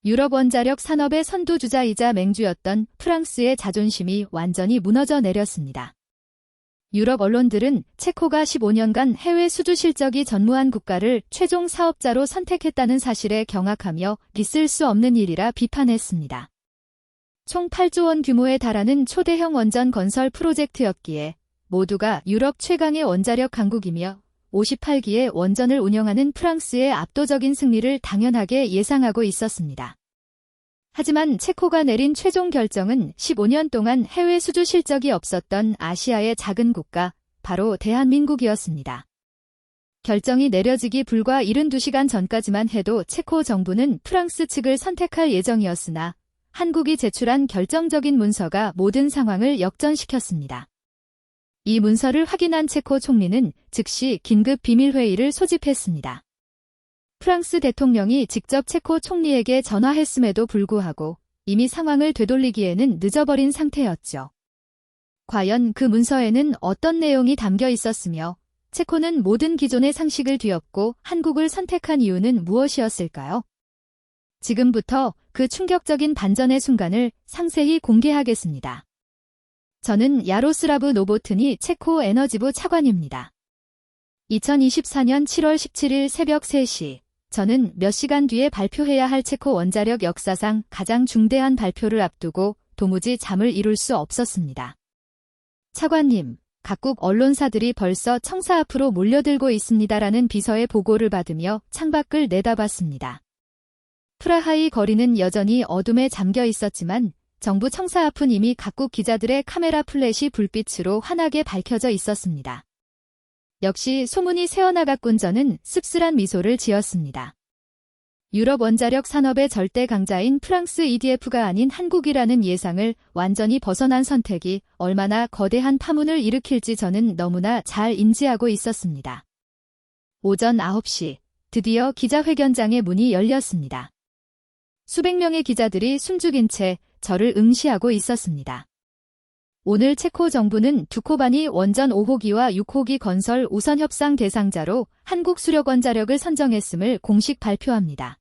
유럽 원자력 산업의 선두주자이자 맹주였던 프랑스의 자존심이 완전히 무너져 내렸습니다. 유럽 언론들은 체코가 15년간 해외 수주 실적이 전무한 국가를 최종 사업자로 선택했다는 사실에 경악하며 있을 수 없는 일이라 비판했습니다. 총 8조 원 규모에 달하는 초대형 원전 건설 프로젝트였기에 모두가 유럽 최강의 원자력 강국이며 58기의 원전을 운영하는 프랑스의 압도적인 승리를 당연하게 예상하고 있었습니다. 하지만 체코가 내린 최종 결정은 15년 동안 해외 수주 실적이 없었던 아시아의 작은 국가, 바로 대한민국이었습니다. 결정이 내려지기 불과 72시간 전까지만 해도 체코 정부는 프랑스 측을 선택할 예정이었으나 한국이 제출한 결정적인 문서가 모든 상황을 역전시켰습니다. 이 문서를 확인한 체코 총리는 즉시 긴급 비밀회의를 소집했습니다. 프랑스 대통령이 직접 체코 총리에게 전화했음에도 불구하고 이미 상황을 되돌리기에는 늦어버린 상태였죠. 과연 그 문서에는 어떤 내용이 담겨 있었으며 체코는 모든 기존의 상식을 뒤엎고 한국을 선택한 이유는 무엇이었을까요? 지금부터 그 충격적인 반전의 순간을 상세히 공개하겠습니다. 저는 야로슬라브 노보트니 체코 에너지부 차관입니다. 2024년 7월 17일 새벽 3시, 저는 몇 시간 뒤에 발표해야 할 체코 원자력 역사상 가장 중대한 발표를 앞두고 도무지 잠을 이룰 수 없었습니다. 차관님, 각국 언론사들이 벌써 청사 앞으로 몰려들고 있습니다라는 비서의 보고를 받으며 창밖을 내다봤습니다. 프라하의 거리는 여전히 어둠에 잠겨 있었지만 정부 청사 앞은 이미 각국 기자들의 카메라 플래시 불빛으로 환하게 밝혀져 있었습니다. 역시 소문이 새어나갔군. 저는 씁쓸한 미소를 지었습니다. 유럽 원자력 산업의 절대 강자인 프랑스 EDF가 아닌 한국이라는 예상을 완전히 벗어난 선택이 얼마나 거대한 파문을 일으킬지 저는 너무나 잘 인지하고 있었습니다. 오전 9시, 드디어 기자회견장의 문이 열렸습니다. 수백 명의 기자들이 숨죽인 채 저를 응시하고 있었습니다. 오늘 체코 정부는 두코바니 원전 5호기와 6호기 건설 우선 협상 대상자로 한국수력원자력을 선정했음을 공식 발표합니다.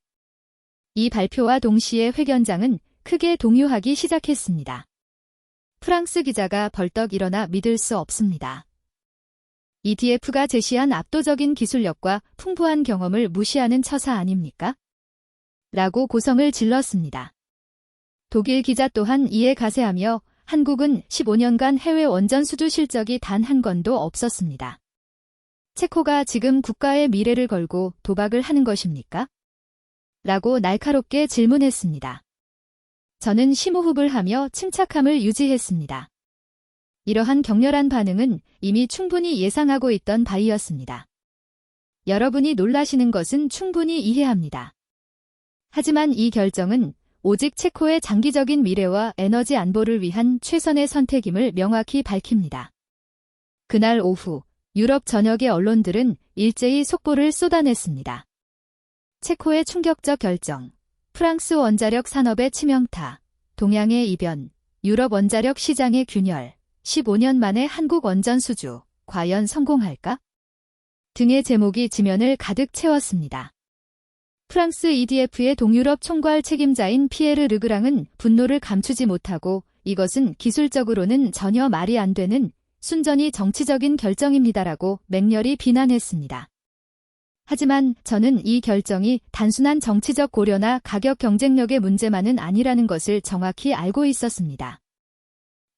이 발표와 동시에 회견장은 크게 동요하기 시작했습니다. 프랑스 기자가 벌떡 일어나 믿을 수 없습니다. EDF가 제시한 압도적인 기술력과 풍부한 경험을 무시하는 처사 아닙니까? 라고 고성을 질렀습니다. 독일 기자 또한 이에 가세하며 한국은 15년간 해외 원전 수주 실적이 단 한 건도 없었습니다. 체코가 지금 국가의 미래를 걸고 도박을 하는 것입니까? 라고 날카롭게 질문했습니다. 저는 심호흡을 하며 침착함을 유지했습니다. 이러한 격렬한 반응은 이미 충분히 예상하고 있던 바이었습니다. 여러분이 놀라시는 것은 충분히 이해합니다. 하지만 이 결정은 오직 체코의 장기적인 미래와 에너지 안보를 위한 최선의 선택임을 명확히 밝힙니다. 그날 오후 유럽 전역의 언론들은 일제히 속보를 쏟아냈습니다. 체코의 충격적 결정, 프랑스 원자력 산업의 치명타, 동양의 이변, 유럽 원자력 시장의 균열, 15년 만에 한국 원전 수주, 과연 성공할까? 등의 제목이 지면을 가득 채웠습니다. 프랑스 EDF의 동유럽 총괄 책임자인 피에르 르그랑은 분노를 감추지 못하고 이것은 기술적으로는 전혀 말이 안 되는 순전히 정치적인 결정입니다라고 맹렬히 비난했습니다. 하지만 저는 이 결정이 단순한 정치적 고려나 가격 경쟁력의 문제만은 아니라는 것을 정확히 알고 있었습니다.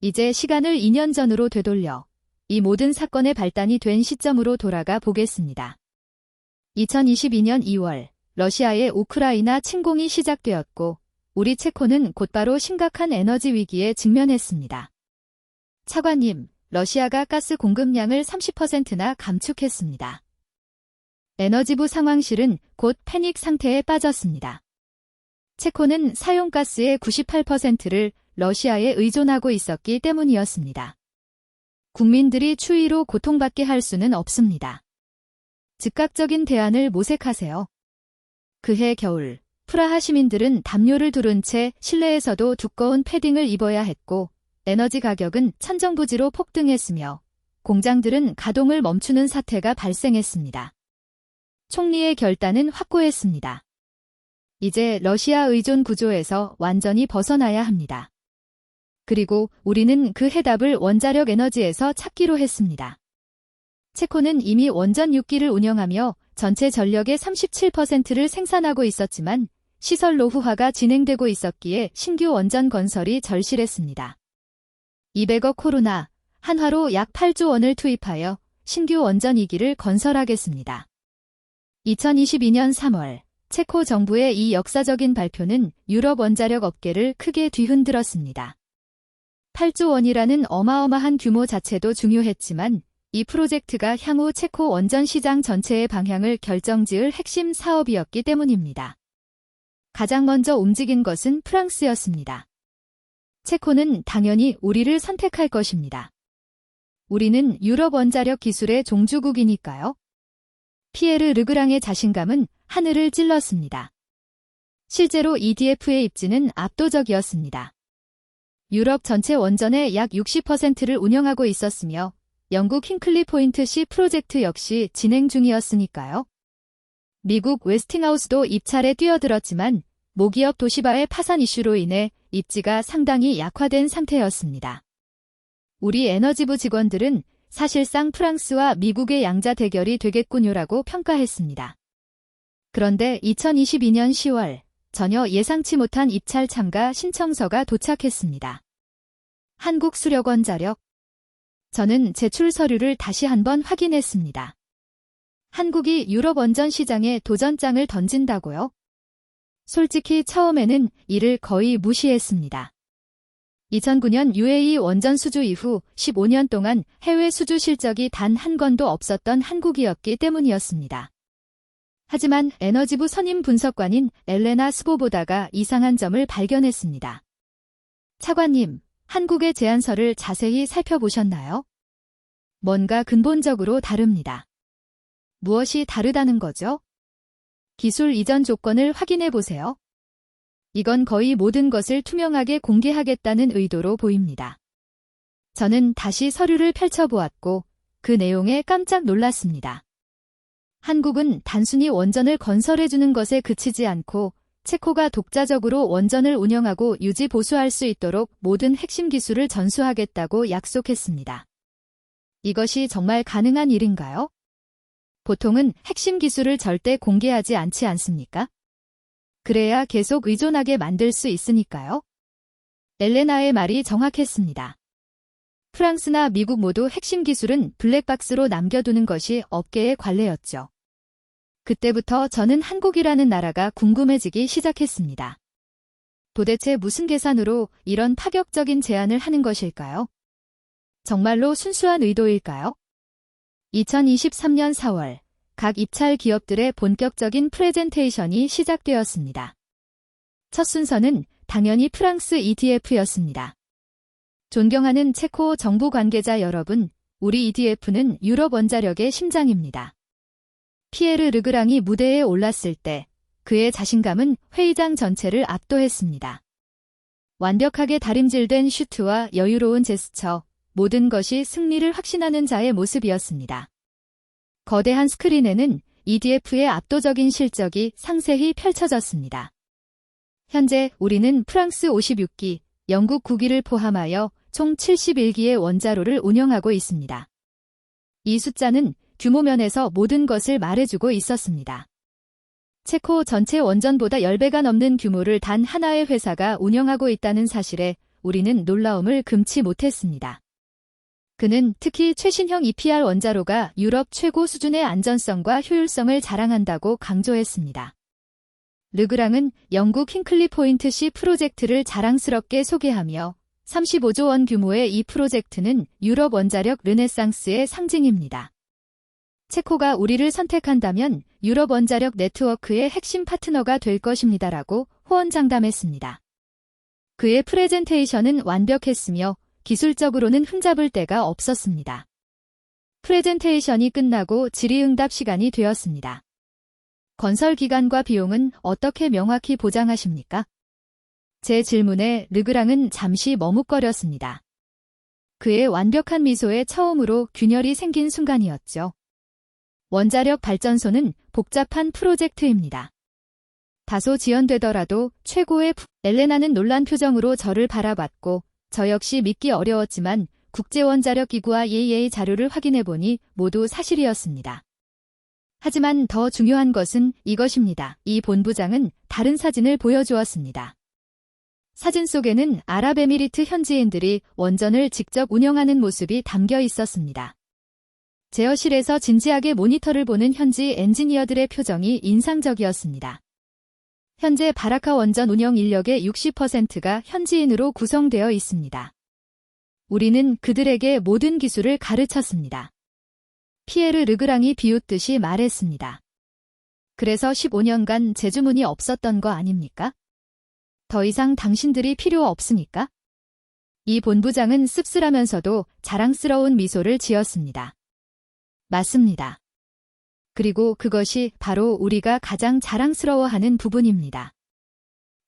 이제 시간을 2년 전으로 되돌려 이 모든 사건의 발단이 된 시점으로 돌아가 보겠습니다. 2022년 2월 러시아의 우크라이나 침공이 시작되었고 우리 체코는 곧바로 심각한 에너지 위기에 직면했습니다. 차관님, 러시아가 가스 공급량을 30%나 감축했습니다. 에너지부 상황실은 곧 패닉 상태에 빠졌습니다. 체코는 사용가스의 98%를 러시아에 의존하고 있었기 때문이었습니다. 국민들이 추위로 고통받게 할 수는 없습니다. 즉각적인 대안을 모색하세요. 그해 겨울, 프라하 시민들은 담요를 두른 채 실내에서도 두꺼운 패딩을 입어야 했고 에너지 가격은 천정부지로 폭등했으며 공장들은 가동을 멈추는 사태가 발생했습니다. 총리의 결단은 확고했습니다. 이제 러시아 의존 구조에서 완전히 벗어나야 합니다. 그리고 우리는 그 해답을 원자력 에너지에서 찾기로 했습니다. 체코는 이미 원전 6기를 운영하며 전체 전력의 37%를 생산하고 있었지만 시설 노후화가 진행되고 있었기에 신규 원전 건설이 절실했습니다. 200억 코로나, 한화로 약 8조 원을 투입하여 신규 원전 2기를 건설하겠습니다. 2022년 3월 체코 정부의 이 역사적인 발표는 유럽 원자력 업계를 크게 뒤흔들었습니다. 8조 원이라는 어마어마한 규모 자체도 중요했지만 이 프로젝트가 향후 체코 원전 시장 전체의 방향을 결정지을 핵심 사업이었기 때문입니다. 가장 먼저 움직인 것은 프랑스였습니다. 체코는 당연히 우리를 선택할 것입니다. 우리는 유럽 원자력 기술의 종주국이니까요. 피에르 르그랑의 자신감은 하늘을 찔렀습니다. 실제로 EDF의 입지는 압도적이었습니다. 유럽 전체 원전의 약 60%를 운영하고 있었으며 영국 힌클리 포인트 C 프로젝트 역시 진행 중이었으니까요. 미국 웨스팅하우스도 입찰에 뛰어들었지만 모기업 도시바의 파산 이슈로 인해 입지가 상당히 약화된 상태였습니다. 우리 에너지부 직원들은 사실상 프랑스와 미국의 양자 대결이 되겠군요라고 평가했습니다. 그런데 2022년 10월 전혀 예상치 못한 입찰 참가 신청서가 도착했습니다. 한국수력원자력. 저는 제출 서류를 다시 한번 확인했습니다. 한국이 유럽 원전 시장에 도전장을 던진다고요? 솔직히 처음에는 이를 거의 무시했습니다. 2009년 UAE 원전 수주 이후 15년 동안 해외 수주 실적이 단 한 건도 없었던 한국이었기 때문이었습니다. 하지만 에너지부 선임 분석관인 엘레나 스보보다가 이상한 점을 발견했습니다. 차관님, 한국의 제안서를 자세히 살펴보셨나요? 뭔가 근본적으로 다릅니다. 무엇이 다르다는 거죠? 기술 이전 조건을 확인해 보세요. 이건 거의 모든 것을 투명하게 공개하겠다는 의도로 보입니다. 저는 다시 서류를 펼쳐보았고 그 내용에 깜짝 놀랐습니다. 한국은 단순히 원전을 건설해주는 것에 그치지 않고 체코가 독자적으로 원전을 운영하고 유지 보수할 수 있도록 모든 핵심 기술을 전수하겠다고 약속했습니다. 이것이 정말 가능한 일인가요? 보통은 핵심 기술을 절대 공개하지 않지 않습니까? 그래야 계속 의존하게 만들 수 있으니까요. 엘레나의 말이 정확했습니다. 프랑스나 미국 모두 핵심 기술은 블랙박스로 남겨두는 것이 업계의 관례였죠. 그때부터 저는 한국이라는 나라가 궁금해지기 시작했습니다. 도대체 무슨 계산으로 이런 파격적인 제안을 하는 것일까요? 정말로 순수한 의도일까요? 2023년 4월 각 입찰 기업들의 본격적인 프레젠테이션이 시작되었습니다. 첫 순서는 당연히 프랑스 EDF였습니다. 존경하는 체코 정부 관계자 여러분, 우리 EDF는 유럽 원자력의 심장입니다. 피에르 르그랑이 무대에 올랐을 때 그의 자신감은 회의장 전체를 압도했습니다. 완벽하게 다림질된 슈트와 여유로운 제스처, 모든 것이 승리를 확신하는 자의 모습이었습니다. 거대한 스크린에는 EDF의 압도적인 실적이 상세히 펼쳐졌습니다. 현재 우리는 프랑스 56기, 영국 9기를 포함하여 총 71기의 원자로를 운영하고 있습니다. 이 숫자는 규모 면에서 모든 것을 말해주고 있었습니다. 체코 전체 원전보다 10배가 넘는 규모를 단 하나의 회사가 운영하고 있다는 사실에 우리는 놀라움을 금치 못했습니다. 그는 특히 최신형 EPR 원자로가 유럽 최고 수준의 안전성과 효율성을 자랑한다고 강조했습니다. 르그랑은 영국 힌클리 포인트 C 프로젝트를 자랑스럽게 소개하며 35조 원 규모의 이 프로젝트는 유럽 원자력 르네상스의 상징입니다. 체코가 우리를 선택한다면 유럽 원자력 네트워크의 핵심 파트너가 될 것입니다라고 호언장담했습니다. 그의 프레젠테이션은 완벽했으며 기술적으로는 흠잡을 데가 없었습니다. 프레젠테이션이 끝나고 질의응답 시간이 되었습니다. 건설 기간과 비용은 어떻게 명확히 보장하십니까? 제 질문에 르그랑은 잠시 머뭇거렸습니다. 그의 완벽한 미소에 처음으로 균열이 생긴 순간이었죠. 원자력 발전소는 복잡한 프로젝트입니다. 다소 지연되더라도 최고의 엘레나는 놀란 표정으로 저를 바라봤고 저 역시 믿기 어려웠지만 국제원자력기구와 EA의 자료를 확인해보니 모두 사실이었습니다. 하지만 더 중요한 것은 이것입니다. 이 본부장은 다른 사진을 보여주었습니다. 사진 속에는 아랍에미리트 현지인들이 원전을 직접 운영하는 모습이 담겨 있었습니다. 제어실에서 진지하게 모니터를 보는 현지 엔지니어들의 표정이 인상적이었습니다. 현재 바라카 원전 운영 인력의 60%가 현지인으로 구성되어 있습니다. 우리는 그들에게 모든 기술을 가르쳤습니다. 피에르 르그랑이 비웃듯이 말했습니다. 그래서 15년간 재주문이 없었던 거 아닙니까? 더 이상 당신들이 필요 없으니까? 이 본부장은 씁쓸하면서도 자랑스러운 미소를 지었습니다. 맞습니다. 그리고 그것이 바로 우리가 가장 자랑스러워하는 부분입니다.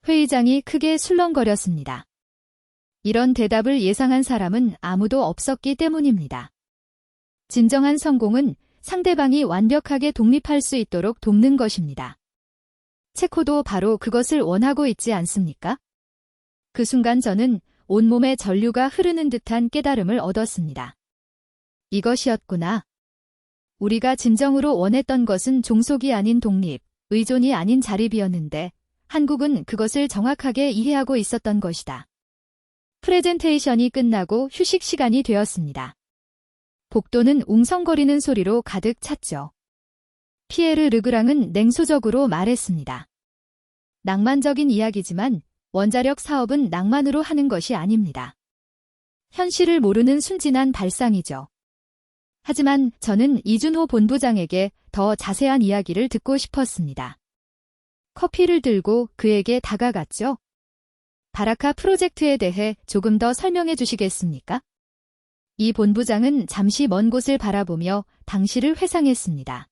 회의장이 크게 술렁거렸습니다. 이런 대답을 예상한 사람은 아무도 없었기 때문입니다. 진정한 성공은 상대방이 완벽하게 독립할 수 있도록 돕는 것입니다. 체코도 바로 그것을 원하고 있지 않습니까? 그 순간 저는 온몸에 전류가 흐르는 듯한 깨달음을 얻었습니다. 이것이었구나. 우리가 진정으로 원했던 것은 종속이 아닌 독립, 의존이 아닌 자립이었는데 한국은 그것을 정확하게 이해하고 있었던 것이다. 프레젠테이션이 끝나고 휴식 시간이 되었습니다. 복도는 웅성거리는 소리로 가득 찼죠. 피에르 르그랑은 냉소적으로 말했습니다. 낭만적인 이야기지만 원자력 사업은 낭만으로 하는 것이 아닙니다. 현실을 모르는 순진한 발상이죠. 하지만 저는 이준호 본부장에게 더 자세한 이야기를 듣고 싶었습니다. 커피를 들고 그에게 다가갔죠. 바라카 프로젝트에 대해 조금 더 설명해 주시겠습니까? 이 본부장은 잠시 먼 곳을 바라보며 당시를 회상했습니다.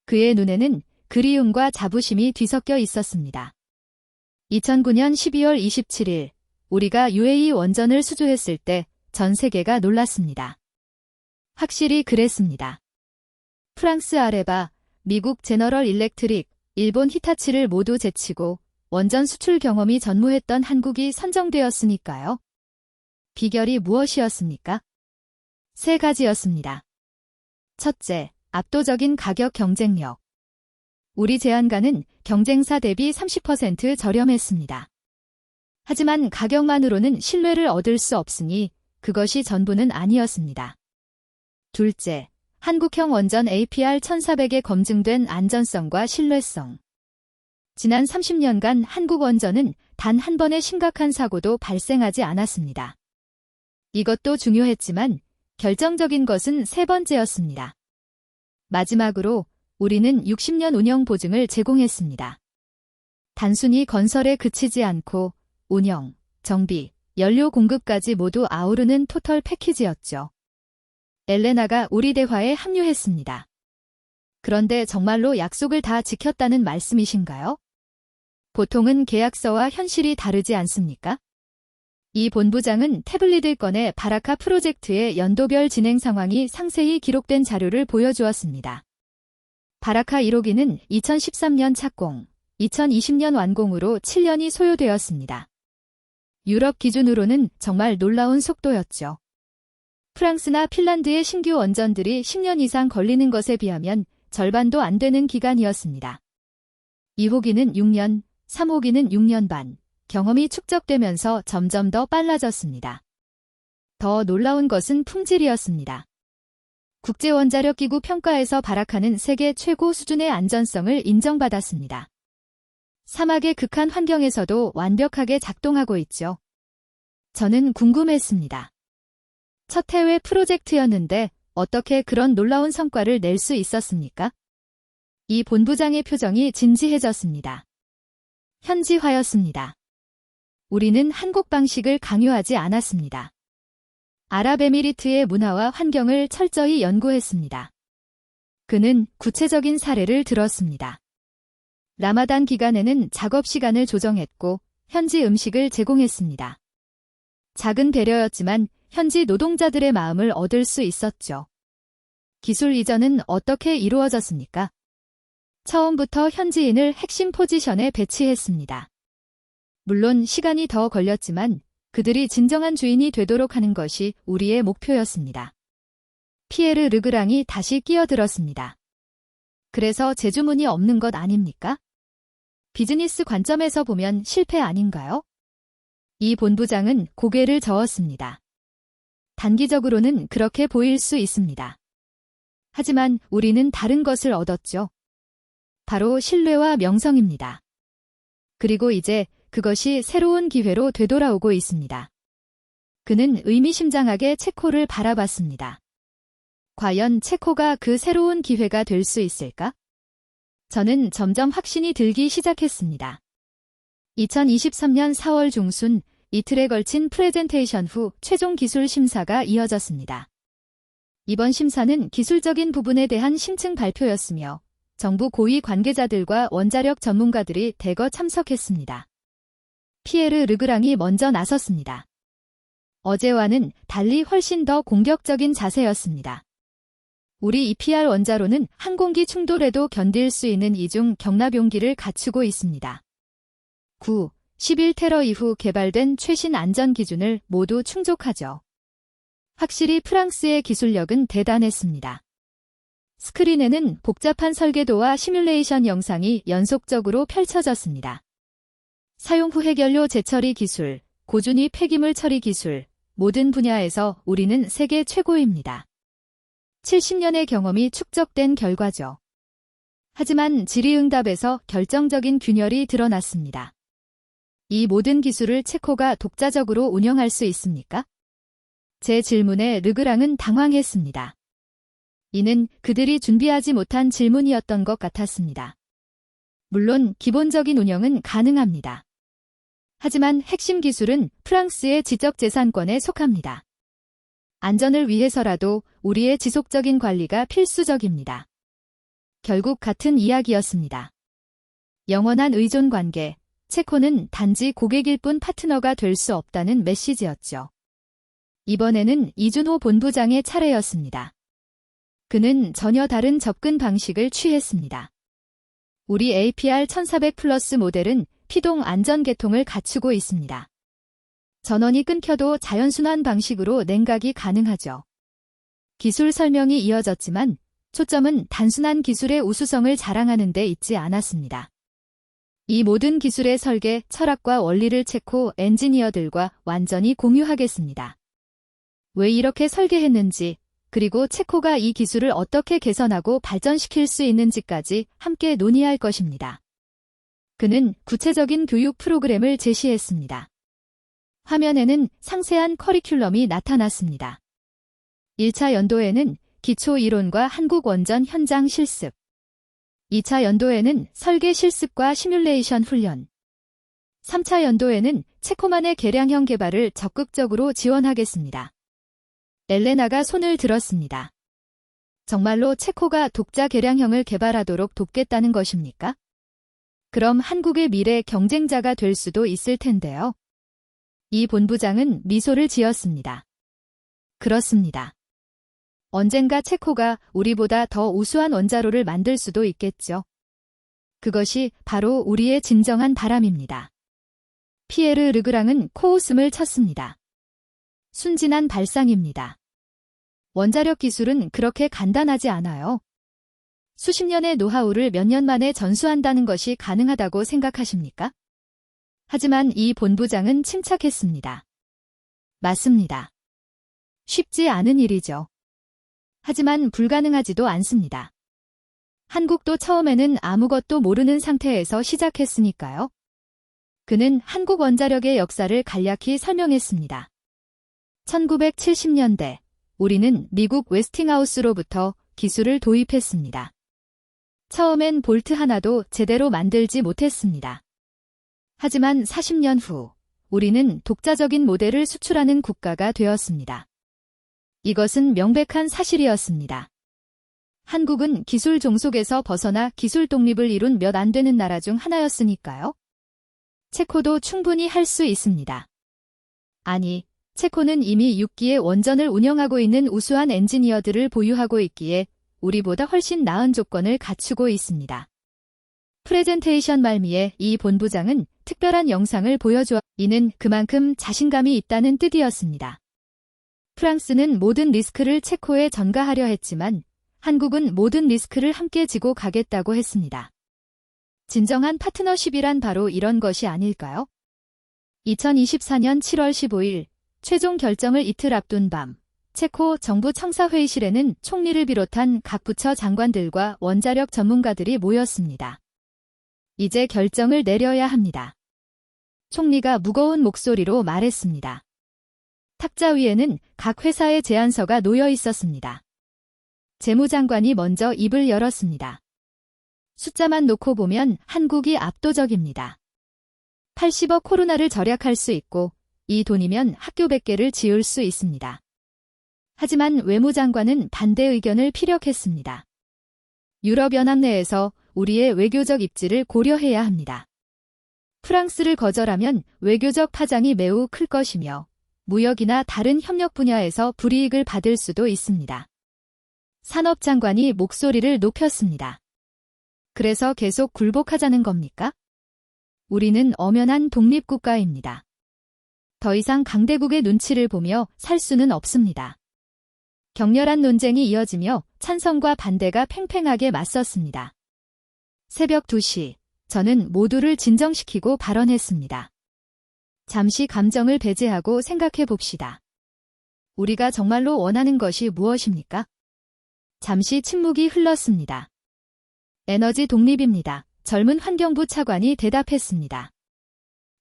그의 눈에는 그리움과 자부심이 뒤섞여 있었습니다. 2009년 12월 27일, 우리가 UAE 원전을 수주했을 때 전 세계가 놀랐습니다. 확실히 그랬습니다. 프랑스 아레바, 미국 제너럴 일렉트릭, 일본 히타치를 모두 제치고 원전 수출 경험이 전무했던 한국이 선정되었으니까요. 비결이 무엇이었습니까? 세 가지였습니다. 첫째, 압도적인 가격 경쟁력. 우리 제안가는 경쟁사 대비 30% 저렴했습니다. 하지만 가격만으로는 신뢰를 얻을 수 없으니 그것이 전부는 아니었습니다. 둘째, 한국형 원전 APR-1400에 검증된 안전성과 신뢰성. 지난 30년간 한국 원전은 단 한 번의 심각한 사고도 발생하지 않았습니다. 이것도 중요했지만 결정적인 것은 세 번째였습니다. 마지막으로 우리는 60년 운영 보증을 제공했습니다. 단순히 건설에 그치지 않고 운영, 정비, 연료 공급까지 모두 아우르는 토털 패키지였죠. 엘레나가 우리 대화에 합류했습니다. 그런데 정말로 약속을 다 지켰다는 말씀이신가요? 보통은 계약서와 현실이 다르지 않습니까? 이 본부장은 태블릿을 꺼내 바라카 프로젝트의 연도별 진행 상황이 상세히 기록된 자료를 보여주었습니다. 바라카 1호기는 2013년 착공, 2020년 완공으로 7년이 소요되었습니다. 유럽 기준으로는 정말 놀라운 속도였죠. 프랑스나 핀란드의 신규 원전들이 10년 이상 걸리는 것에 비하면 절반도 안 되는 기간이었습니다. 2호기는 6년, 3호기는 6년 반, 경험이 축적되면서 점점 더 빨라졌습니다. 더 놀라운 것은 품질이었습니다. 국제원자력기구 평가에서 바라카는 세계 최고 수준의 안전성을 인정받았습니다. 사막의 극한 환경에서도 완벽하게 작동하고 있죠. 저는 궁금했습니다. 첫 해외 프로젝트였는데 어떻게 그런 놀라운 성과를 낼 수 있었습니까? 이 본부장의 표정이 진지해졌습니다. 현지화였습니다. 우리는 한국 방식을 강요하지 않았습니다. 아랍에미리트의 문화와 환경을 철저히 연구했습니다. 그는 구체적인 사례를 들었습니다. 라마단 기간에는 작업 시간을 조정했고 현지 음식을 제공했습니다. 작은 배려였지만 현지 노동자들의 마음을 얻을 수 있었죠. 기술 이전은 어떻게 이루어졌습니까? 처음부터 현지인을 핵심 포지션에 배치했습니다. 물론 시간이 더 걸렸지만 그들이 진정한 주인이 되도록 하는 것이 우리의 목표였습니다. 피에르 르그랑이 다시 끼어들었습니다. 그래서 재주문이 없는 것 아닙니까? 비즈니스 관점에서 보면 실패 아닌가요? 이 본부장은 고개를 저었습니다. 단기적으로는 그렇게 보일 수 있습니다. 하지만 우리는 다른 것을 얻었죠. 바로 신뢰와 명성입니다. 그리고 이제 그것이 새로운 기회로 되돌아오고 있습니다. 그는 의미심장하게 체코를 바라봤습니다. 과연 체코가 그 새로운 기회가 될 수 있을까? 저는 점점 확신이 들기 시작했습니다. 2023년 4월 중순 이틀에 걸친 프레젠테이션 후 최종 기술 심사가 이어졌습니다. 이번 심사는 기술적인 부분에 대한 심층 발표였으며 정부 고위 관계자들과 원자력 전문가들이 대거 참석했습니다. 피에르 르그랑이 먼저 나섰습니다. 어제와는 달리 훨씬 더 공격적인 자세였습니다. 우리 EPR 원자로는 항공기 충돌에도 견딜 수 있는 이중 경납 용기를 갖추고 있습니다. 9, 11 테러 이후 개발된 최신 안전 기준을 모두 충족하죠. 확실히 프랑스의 기술력은 대단했습니다. 스크린에는 복잡한 설계도와 시뮬레이션 영상이 연속적으로 펼쳐졌습니다. 사용 후 해결료 재처리 기술, 고준위 폐기물 처리 기술, 모든 분야에서 우리는 세계 최고입니다. 70년의 경험이 축적된 결과죠. 하지만 질의응답에서 결정적인 균열이 드러났습니다. 이 모든 기술을 체코가 독자적으로 운영할 수 있습니까? 제 질문에 르그랑은 당황했습니다. 이는 그들이 준비하지 못한 질문이었던 것 같았습니다. 물론 기본적인 운영은 가능합니다. 하지만 핵심 기술은 프랑스의 지적재산권에 속합니다. 안전을 위해서라도 우리의 지속적인 관리가 필수적입니다. 결국 같은 이야기였습니다. 영원한 의존 관계, 체코는 단지 고객일 뿐 파트너가 될 수 없다는 메시지였죠. 이번에는 이준호 본부장의 차례였습니다. 그는 전혀 다른 접근 방식을 취했습니다. 우리 APR 1400 플러스 모델은 피동 안전 계통을 갖추고 있습니다. 전원이 끊겨도 자연순환 방식으로 냉각이 가능하죠. 기술 설명이 이어졌지만 초점은 단순한 기술의 우수성을 자랑하는 데 있지 않았습니다. 이 모든 기술의 설계, 철학과 원리를 체코 엔지니어들과 완전히 공유하겠습니다. 왜 이렇게 설계했는지, 그리고 체코가 이 기술을 어떻게 개선하고 발전시킬 수 있는지까지 함께 논의할 것입니다. 그는 구체적인 교육 프로그램을 제시했습니다. 화면에는 상세한 커리큘럼이 나타났습니다. 1차 연도에는 기초 이론과 한국 원전 현장 실습, 2차 연도에는 설계 실습과 시뮬레이션 훈련, 3차 연도에는 체코만의 개량형 개발을 적극적으로 지원하겠습니다. 엘레나가 손을 들었습니다. 정말로 체코가 독자 개량형을 개발하도록 돕겠다는 것입니까? 그럼 한국의 미래 경쟁자가 될 수도 있을 텐데요. 이 본부장은 미소를 지었습니다. 그렇습니다. 언젠가 체코가 우리보다 더 우수한 원자로를 만들 수도 있겠죠. 그것이 바로 우리의 진정한 바람입니다. 피에르 르그랑은 코웃음을 쳤습니다. 순진한 발상입니다. 원자력 기술은 그렇게 간단하지 않아요. 수십 년의 노하우를 몇 년 만에 전수한다는 것이 가능하다고 생각하십니까? 하지만 이 본부장은 침착했습니다. 맞습니다. 쉽지 않은 일이죠. 하지만 불가능하지도 않습니다. 한국도 처음에는 아무것도 모르는 상태에서 시작했으니까요. 그는 한국 원자력의 역사를 간략히 설명했습니다. 1970년대, 우리는 미국 웨스팅하우스로부터 기술을 도입했습니다. 처음엔 볼트 하나도 제대로 만들지 못했습니다. 하지만 40년 후, 우리는 독자적인 모델을 수출하는 국가가 되었습니다. 이것은 명백한 사실이었습니다. 한국은 기술 종속에서 벗어나 기술 독립을 이룬 몇 안 되는 나라 중 하나였으니까요. 체코도 충분히 할 수 있습니다. 아니, 체코는 이미 6기의 원전을 운영하고 있는 우수한 엔지니어들을 보유하고 있기에 우리보다 훨씬 나은 조건을 갖추고 있습니다. 프레젠테이션 말미에 이 본부장은 특별한 영상을 보여주어 이는 그만큼 자신감이 있다는 뜻이었습니다. 프랑스는 모든 리스크를 체코에 전가하려 했지만 한국은 모든 리스크를 함께 지고 가겠다고 했습니다. 진정한 파트너십이란 바로 이런 것이 아닐까요? 2024년 7월 15일 최종 결정을 이틀 앞둔 밤 체코 정부 청사회의실에는 총리를 비롯한 각 부처 장관들과 원자력 전문가들이 모였습니다. 이제 결정을 내려야 합니다. 총리가 무거운 목소리로 말했습니다. 탁자 위에는 각 회사의 제안서가 놓여 있었습니다. 재무장관이 먼저 입을 열었습니다. 숫자만 놓고 보면 한국이 압도적입니다. 80억 코로나를 절약할 수 있고 이 돈이면 학교 100개를 지을 수 있습니다. 하지만 외무장관은 반대 의견을 피력했습니다. 유럽연합 내에서 우리의 외교적 입지를 고려해야 합니다. 프랑스를 거절하면 외교적 파장이 매우 클 것이며 무역이나 다른 협력 분야에서 불이익을 받을 수도 있습니다. 산업장관이 목소리를 높였습니다. 그래서 계속 굴복하자는 겁니까? 우리는 엄연한 독립국가입니다. 더 이상 강대국의 눈치를 보며 살 수는 없습니다. 격렬한 논쟁이 이어지며 찬성과 반대가 팽팽하게 맞섰습니다. 새벽 2시, 저는 모두를 진정시키고 발언했습니다. 잠시 감정을 배제하고 생각해 봅시다. 우리가 정말로 원하는 것이 무엇입니까? 잠시 침묵이 흘렀습니다. 에너지 독립입니다. 젊은 환경부 차관이 대답했습니다.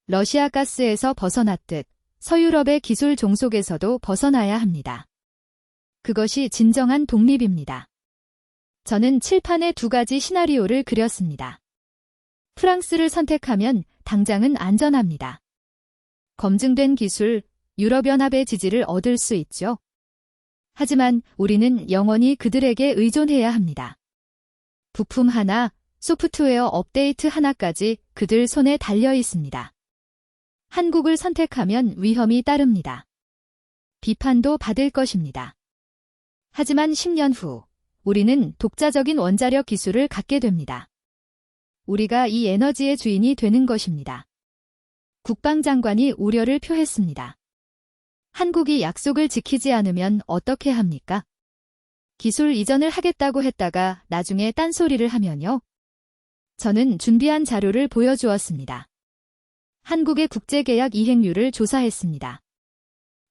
러시아 가스에서 벗어났듯 서유럽의 기술 종속에서도 벗어나야 합니다. 그것이 진정한 독립입니다. 저는 칠판에 2가지 시나리오를 그렸습니다. 프랑스를 선택하면 당장은 안전합니다. 검증된 기술, 유럽연합의 지지를 얻을 수 있죠. 하지만 우리는 영원히 그들에게 의존해야 합니다. 부품 하나, 소프트웨어 업데이트 하나까지 그들 손에 달려 있습니다. 한국을 선택하면 위험이 따릅니다. 비판도 받을 것입니다. 하지만 10년 후 우리는 독자적인 원자력 기술을 갖게 됩니다. 우리가 이 에너지의 주인이 되는 것입니다. 국방장관이 우려를 표했습니다. 한국이 약속을 지키지 않으면 어떻게 합니까? 기술 이전을 하겠다고 했다가 나중에 딴소리를 하면요. 저는 준비한 자료를 보여주었습니다. 한국의 국제계약 이행률을 조사했습니다.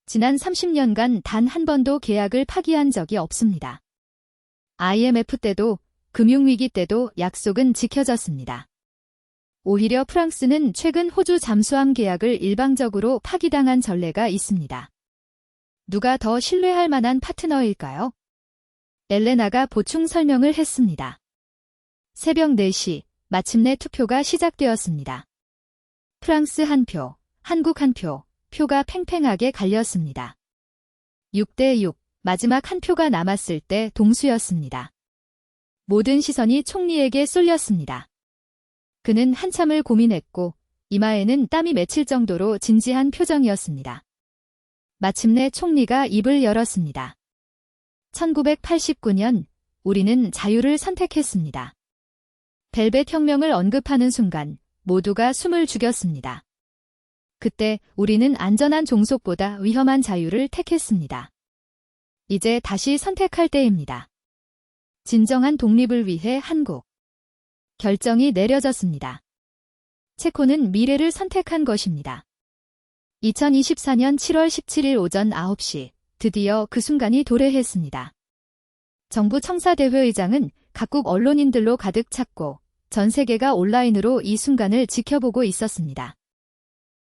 지난 30년간 단 한 번도 계약을 파기한 적이 없습니다. IMF 때도 금융위기 때도 약속은 지켜졌습니다. 오히려 프랑스는 최근 호주 잠수함 계약을 일방적으로 파기당한 전례가 있습니다. 누가 더 신뢰할 만한 파트너일까요? 엘레나가 보충 설명을 했습니다. 새벽 4시, 마침내 투표가 시작되었습니다. 프랑스 한 표, 한국 한 표, 표가 팽팽하게 갈렸습니다. 6대 6, 마지막 한 표가 남았을 때 동수였습니다. 모든 시선이 총리에게 쏠렸습니다. 그는 한참을 고민했고 이마에는 땀이 맺힐 정도로 진지한 표정이었습니다. 마침내 총리가 입을 열었습니다. 1989년 우리는 자유를 선택했습니다. 벨벳 혁명을 언급하는 순간 모두가 숨을 죽였습니다. 그때 우리는 안전한 종속보다 위험한 자유를 택했습니다. 이제 다시 선택할 때입니다. 진정한 독립을 위해 한국. 결정이 내려졌습니다. 체코는 미래를 선택한 것입니다. 2024년 7월 17일 오전 9시, 드디어 그 순간이 도래했습니다. 정부 청사대회의장은 각국 언론인들로 가득 찼고 전 세계가 온라인으로 이 순간을 지켜보고 있었습니다.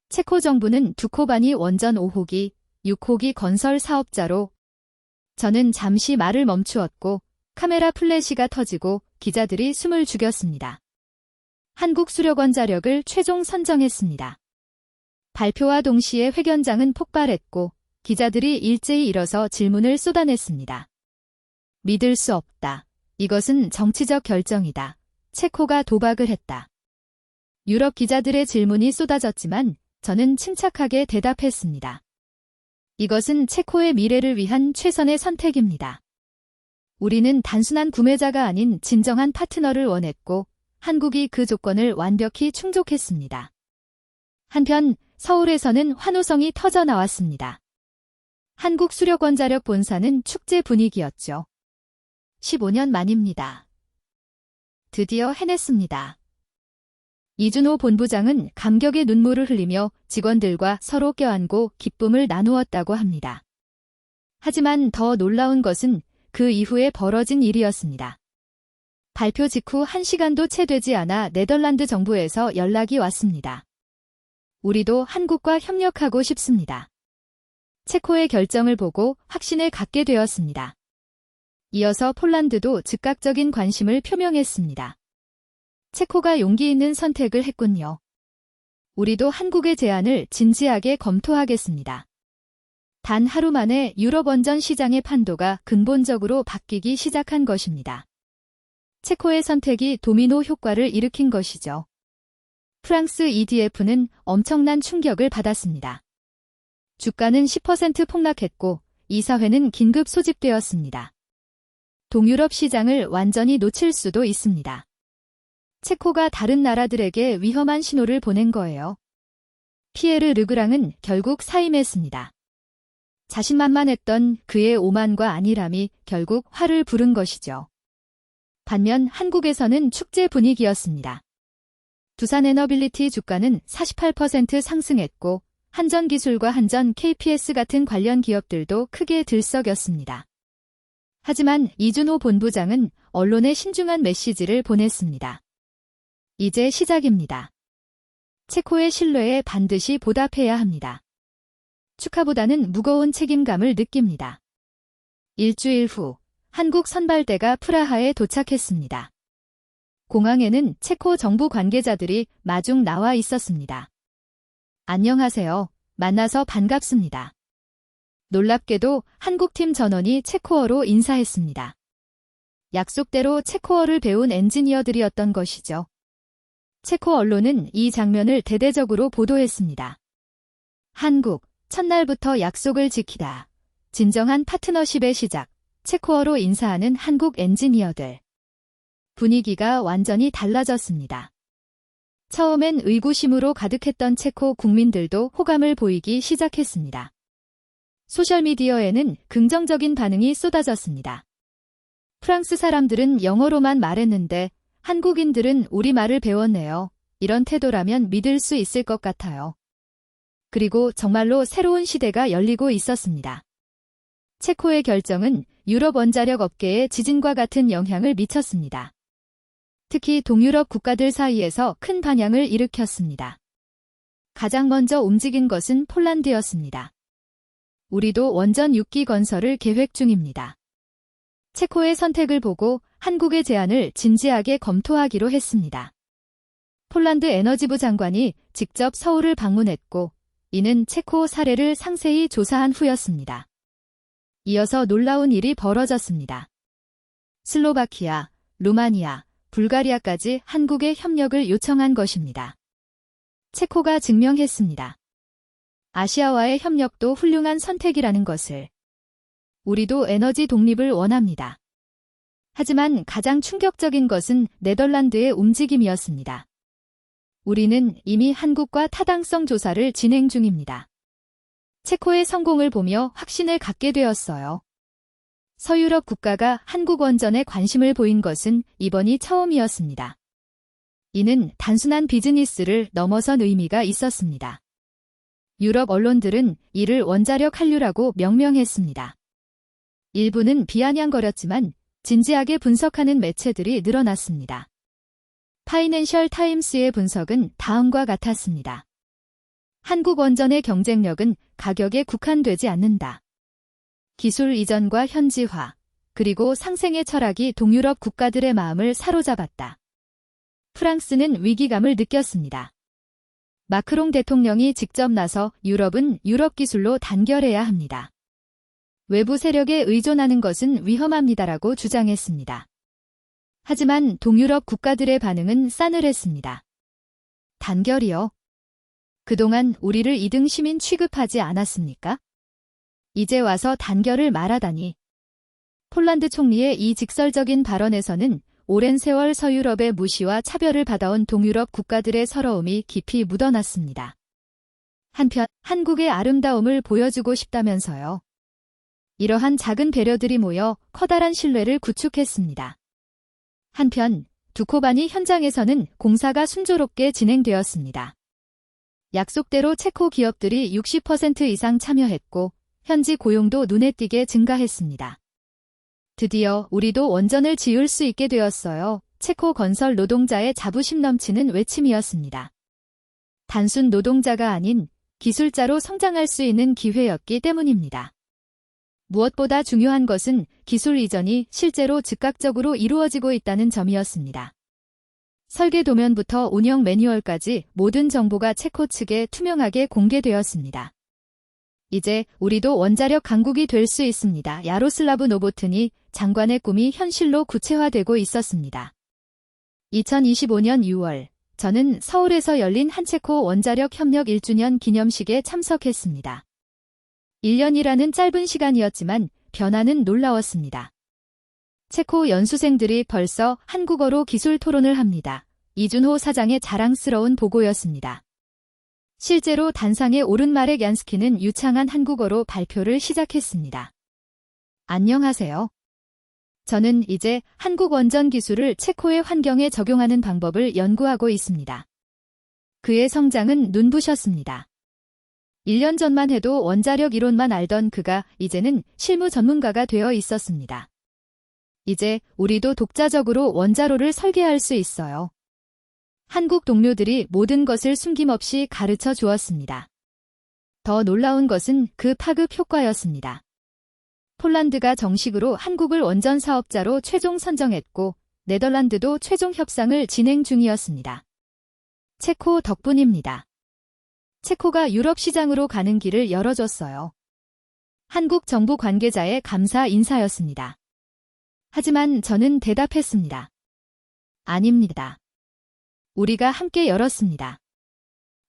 체코 정부는 2코 반이 원전 5호기, 6호기 건설 사업자로 저는 잠시 말을 멈추었고 카메라 플래시가 터지고 기자들이 숨을 죽였습니다. 한국 수력원자력을 최종 선정했습니다. 발표와 동시에 회견장은 폭발했고 기자들이 일제히 일어서 질문을 쏟아냈습니다. 믿을 수 없다. 이것은 정치적 결정이다. 체코가 도박을 했다. 유럽 기자들의 질문이 쏟아졌지만 저는 침착하게 대답했습니다. 이것은 체코의 미래를 위한 최선의 선택입니다. 우리는 단순한 구매자가 아닌 진정한 파트너를 원했고 한국이 그 조건을 완벽히 충족했습니다. 한편 서울에서는 환호성이 터져 나왔습니다. 한국 수력원자력 본사는 축제 분위기였죠. 15년 만입니다. 드디어 해냈습니다. 이준호 본부장은 감격의 눈물을 흘리며 직원들과 서로 껴안고 기쁨을 나누었다고 합니다. 하지만 더 놀라운 것은 그 이후에 벌어진 일이었습니다. 발표 직후 1시간도 채 되지 않아 네덜란드 정부에서 연락이 왔습니다. 우리도 한국과 협력하고 싶습니다. 체코의 결정을 보고 확신을 갖게 되었습니다. 이어서 폴란드도 즉각적인 관심을 표명했습니다. 체코가 용기 있는 선택을 했군요. 우리도 한국의 제안을 진지하게 검토하겠습니다. 단 하루 만에 유럽 원전 시장의 판도가 근본적으로 바뀌기 시작한 것입니다. 체코의 선택이 도미노 효과를 일으킨 것이죠. 프랑스 EDF는 엄청난 충격을 받았습니다. 주가는 10% 폭락했고 이사회는 긴급 소집되었습니다. 동유럽 시장을 완전히 놓칠 수도 있습니다. 체코가 다른 나라들에게 위험한 신호를 보낸 거예요. 피에르 르그랑은 결국 사임했습니다. 자신만만했던 그의 오만과 안일함이 결국 화를 부른 것이죠. 반면 한국에서는 축제 분위기였습니다. 두산에너빌리티 주가는 48% 상승했고 한전기술과 한전 KPS 같은 관련 기업들도 크게 들썩였습니다. 하지만 이준호 본부장은 언론에 신중한 메시지를 보냈습니다. 이제 시작입니다. 체코의 신뢰에 반드시 보답해야 합니다. 축하보다는 무거운 책임감을 느낍니다. 일주일 후 한국 선발대가 프라하에 도착했습니다. 공항에는 체코 정부 관계자들이 마중 나와 있었습니다. 안녕하세요. 만나서 반갑습니다. 놀랍게도 한국팀 전원이 체코어로 인사했습니다. 약속대로 체코어를 배운 엔지니어들이었던 것이죠. 체코 언론은 이 장면을 대대적으로 보도했습니다. 한국, 첫날부터 약속을 지키다. 진정한 파트너십의 시작. 체코어로 인사하는 한국 엔지니어들. 분위기가 완전히 달라졌습니다. 처음엔 의구심으로 가득했던 체코 국민들도 호감을 보이기 시작했습니다. 소셜미디어에는 긍정적인 반응이 쏟아졌습니다. 프랑스 사람들은 영어로만 말했는데 한국인들은 우리말을 배웠네요. 이런 태도라면 믿을 수 있을 것 같아요. 그리고 정말로 새로운 시대가 열리고 있었습니다. 체코의 결정은 유럽 원자력 업계에 지진과 같은 영향을 미쳤습니다. 특히 동유럽 국가들 사이에서 큰 반향을 일으켰습니다. 가장 먼저 움직인 것은 폴란드였습니다. 우리도 원전 6기 건설을 계획 중입니다. 체코의 선택을 보고 한국의 제안을 진지하게 검토하기로 했습니다. 폴란드 에너지부 장관이 직접 서울을 방문했고 이는 체코 사례를 상세히 조사한 후였습니다. 이어서 놀라운 일이 벌어졌습니다. 슬로바키아, 루마니아, 불가리아까지 한국의 협력을 요청한 것입니다. 체코가 증명했습니다. 아시아와의 협력도 훌륭한 선택이라는 것을. 우리도 에너지 독립을 원합니다. 하지만 가장 충격적인 것은 네덜란드의 움직임이었습니다. 우리는 이미 한국과 타당성 조사를 진행 중입니다. 체코의 성공을 보며 확신을 갖게 되었어요. 서유럽 국가가 한국 원전에 관심을 보인 것은 이번이 처음이었습니다. 이는 단순한 비즈니스를 넘어선 의미가 있었습니다. 유럽 언론들은 이를 원자력 한류라고 명명했습니다. 일부는 비아냥거렸지만 진지하게 분석하는 매체들이 늘어났습니다. 파이낸셜 타임스의 분석은 다음과 같았습니다. 한국 원전의 경쟁력은 가격에 국한되지 않는다. 기술 이전과 현지화, 그리고 상생의 철학이 동유럽 국가들의 마음을 사로잡았다. 프랑스는 위기감을 느꼈습니다. 마크롱 대통령이 직접 나서 유럽은 유럽 기술로 단결해야 합니다. 외부 세력에 의존하는 것은 위험합니다라고 주장했습니다. 하지만 동유럽 국가들의 반응은 싸늘했습니다. 단결이요? 그동안 우리를 2등 시민 취급하지 않았습니까? 이제 와서 단결을 말하다니. 폴란드 총리의 이 직설적인 발언에서는 오랜 세월 서유럽의 무시와 차별을 받아온 동유럽 국가들의 서러움이 깊이 묻어났습니다. 한편 한국의 아름다움을 보여주고 싶다면서요. 이러한 작은 배려들이 모여 커다란 신뢰를 구축했습니다. 한편 두코바니 현장에서는 공사가 순조롭게 진행되었습니다. 약속대로 체코 기업들이 60% 이상 참여했고 현지 고용도 눈에 띄게 증가했습니다. 드디어 우리도 원전을 지을 수 있게 되었어요. 체코 건설 노동자의 자부심 넘치는 외침이었습니다. 단순 노동자가 아닌 기술자로 성장할 수 있는 기회였기 때문입니다. 무엇보다 중요한 것은 기술 이전이 실제로 즉각적으로 이루어지고 있다는 점이었습니다. 설계 도면부터 운영 매뉴얼까지 모든 정보가 체코 측에 투명하게 공개되었습니다. 이제 우리도 원자력 강국이 될 수 있습니다. 야로슬라브 노보튼이 장관의 꿈이 현실로 구체화되고 있었습니다. 2025년 6월 저는 서울에서 열린 한체코 원자력 협력 1주년 기념식에 참석했습니다. 1년이라는 짧은 시간이었지만 변화는 놀라웠습니다. 체코 연수생들이 벌써 한국어로 기술 토론을 합니다. 이준호 사장의 자랑스러운 보고였습니다. 실제로 단상에 오른 마렉 얀스키는 유창한 한국어로 발표를 시작했습니다. 안녕하세요. 저는 이제 한국 원전 기술을 체코의 환경에 적용하는 방법을 연구하고 있습니다. 그의 성장은 눈부셨습니다. 1년 전만 해도 원자력 이론만 알던 그가 이제는 실무 전문가가 되어 있었습니다. 이제 우리도 독자적으로 원자로를 설계할 수 있어요. 한국 동료들이 모든 것을 숨김없이 가르쳐 주었습니다. 더 놀라운 것은 그 파급 효과였습니다. 폴란드가 정식으로 한국을 원전 사업자로 최종 선정했고 네덜란드도 최종 협상을 진행 중이었습니다. 체코 덕분입니다. 체코가 유럽 시장으로 가는 길을 열어줬어요. 한국 정부 관계자의 감사 인사였습니다. 하지만 저는 대답했습니다. 아닙니다. 우리가 함께 열었습니다.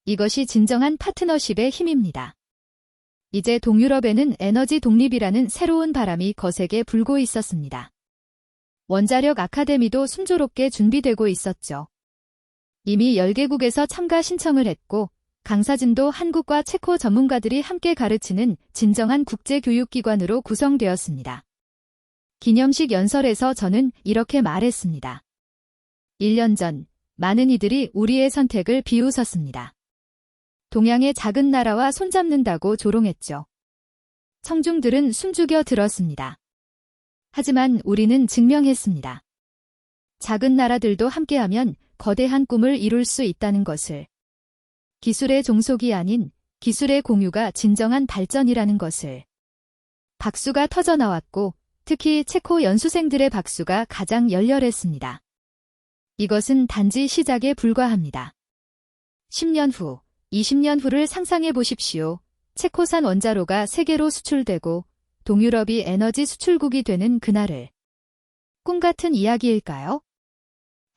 이것이 진정한 파트너십의 힘입니다. 이제 동유럽에는 에너지 독립이라는 새로운 바람이 거세게 불고 있었습니다. 원자력 아카데미도 순조롭게 준비되고 있었죠. 이미 10개국에서 참가 신청을 했고 강사진도 한국과 체코 전문가들이 함께 가르치는 진정한 국제교육기관으로 구성되었습니다. 기념식 연설에서 저는 이렇게 말했습니다. 1년 전 많은 이들이 우리의 선택을 비웃었습니다. 동양의 작은 나라와 손잡는다고 조롱했죠. 청중들은 숨죽여 들었습니다. 하지만 우리는 증명했습니다. 작은 나라들도 함께하면 거대한 꿈을 이룰 수 있다는 것을. 기술의 종속이 아닌 기술의 공유가 진정한 발전이라는 것을. 박수가 터져 나왔고 특히 체코 연수생들의 박수가 가장 열렬했습니다. 이것은 단지 시작에 불과합니다. 10년 후, 20년 후를 상상해 보십시오. 체코산 원자로가 세계로 수출되고 동유럽이 에너지 수출국이 되는 그날을. 꿈같은 이야기일까요?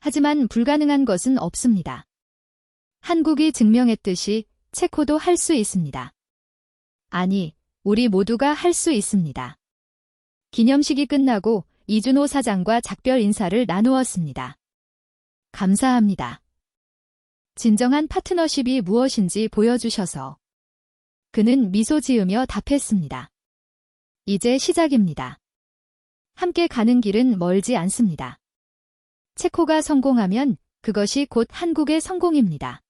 하지만 불가능한 것은 없습니다. 한국이 증명했듯이 체코도 할 수 있습니다. 아니, 우리 모두가 할 수 있습니다. 기념식이 끝나고 이준호 사장과 작별 인사를 나누었습니다. 감사합니다. 진정한 파트너십이 무엇인지 보여주셔서. 그는 미소 지으며 답했습니다. 이제 시작입니다. 함께 가는 길은 멀지 않습니다. 체코가 성공하면 그것이 곧 한국의 성공입니다.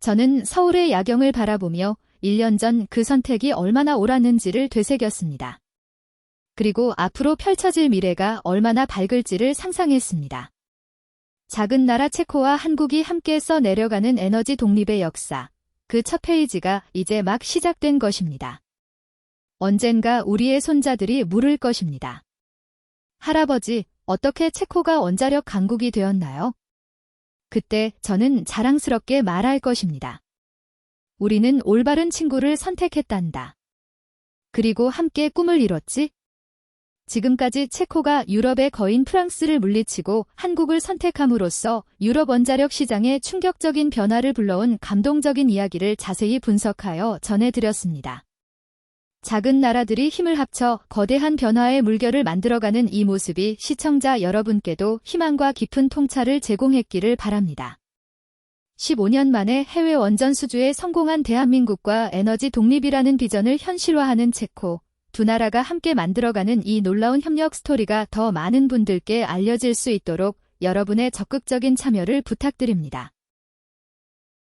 저는 서울의 야경을 바라보며 1년 전 그 선택이 얼마나 옳았는지를 되새겼습니다. 그리고 앞으로 펼쳐질 미래가 얼마나 밝을지를 상상했습니다. 작은 나라 체코와 한국이 함께 써내려가는 에너지 독립의 역사, 그 첫 페이지가 이제 막 시작된 것입니다. 언젠가 우리의 손자들이 물을 것입니다. 할아버지, 어떻게 체코가 원자력 강국이 되었나요? 그때 저는 자랑스럽게 말할 것입니다. 우리는 올바른 친구를 선택했단다. 그리고 함께 꿈을 이뤘지? 지금까지 체코가 유럽의 거인 프랑스를 물리치고 한국을 선택함으로써 유럽 원자력 시장에 충격적인 변화를 불러온 감동적인 이야기를 자세히 분석하여 전해드렸습니다. 작은 나라들이 힘을 합쳐 거대한 변화의 물결을 만들어가는 이 모습이 시청자 여러분께도 희망과 깊은 통찰을 제공했기를 바랍니다. 15년 만에 해외 원전 수주에 성공한 대한민국과 에너지 독립이라는 비전을 현실화하는 체코, 두 나라가 함께 만들어가는 이 놀라운 협력 스토리가 더 많은 분들께 알려질 수 있도록 여러분의 적극적인 참여를 부탁드립니다.